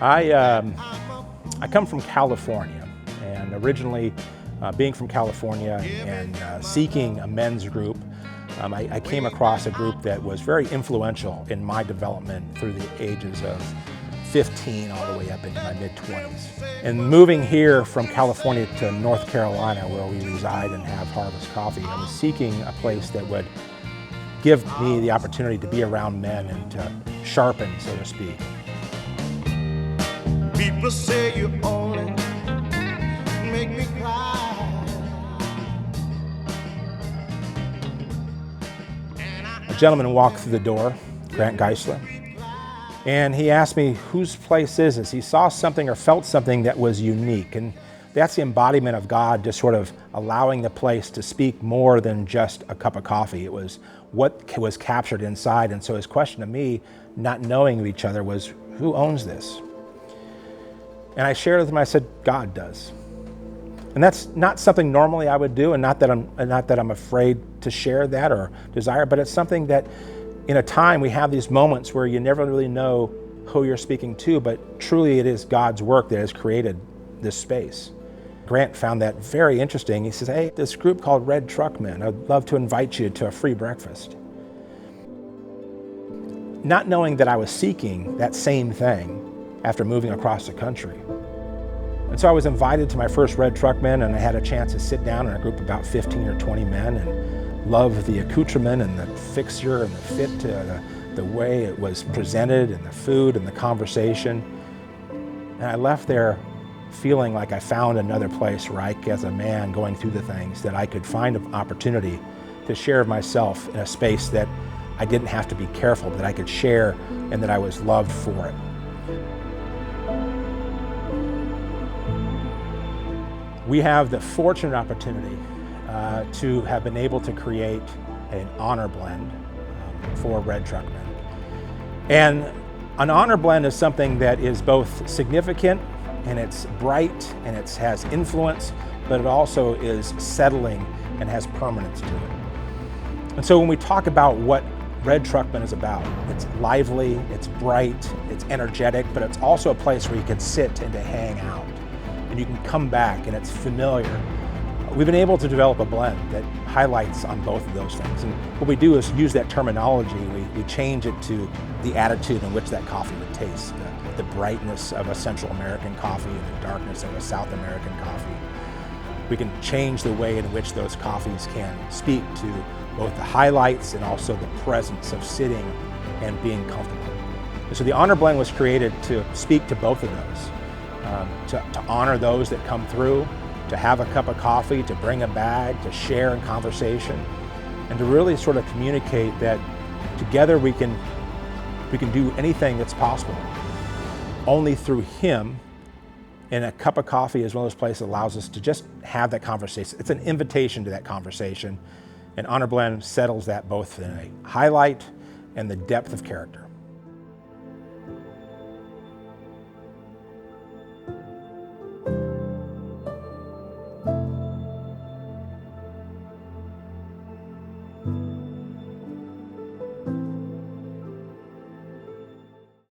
I come from California, and originally being from California and seeking a men's group, I came across a group that was very influential in my development through the ages of 15 all the way up into my mid-20s. And moving here from California to North Carolina, where we reside and have Harvest Coffee, I was seeking a place that would give me the opportunity to be around men and to sharpen, so to speak. People say you only make me cry. A gentleman walked through the door, Grant Geisler, and he asked me, whose place is this? He saw something or felt something that was unique, and that's the embodiment of God, just sort of allowing the place to speak more than just a cup of coffee. It was what was captured inside. And so his question to me, not knowing of each other, was, who owns this? And I shared with him, I said, God does. And that's not something normally I would do, and not that I'm afraid to share that or desire, but it's something that in a time we have these moments where you never really know who you're speaking to, but truly it is God's work that has created this space. Grant found that very interesting. He says, hey, this group called Red Truckmen, I'd love to invite you to a free breakfast. Not knowing that I was seeking that same thing after moving across the country. And so I was invited to my first Red Truckmen, and I had a chance to sit down in a group of about 15 or 20 men and love the accoutrement and the fixture and the fit to the way it was presented and the food and the conversation. And I left there feeling like I found another place where I, as a man going through the things, that I could find an opportunity to share myself in a space that I didn't have to be careful, that I could share and that I was loved for it. We have the fortunate opportunity to have been able to create an honor blend for Red Truckmen. And an honor blend is something that is both significant, and it's bright, and it has influence, but it also is settling and has permanence to it. And so when we talk about what Red Truckmen is about, it's lively, it's bright, it's energetic, but it's also a place where you can sit and to hang out. And you can come back and it's familiar. We've been able to develop a blend that highlights on both of those things. And what we do is use that terminology, we change it to the attitude in which that coffee would taste. The brightness of a Central American coffee and the darkness of a South American coffee. We can change the way in which those coffees can speak to both the highlights and also the presence of sitting and being comfortable. And so the Honor Blend was created to speak to both of those. To honor those that come through, to have a cup of coffee, to bring a bag, to share in conversation, and to really sort of communicate that together we can do anything that's possible. Only through Him, and a cup of coffee is one of those places that allows us to just have that conversation. It's an invitation to that conversation, and Honor Blend settles that both in a highlight and the depth of character.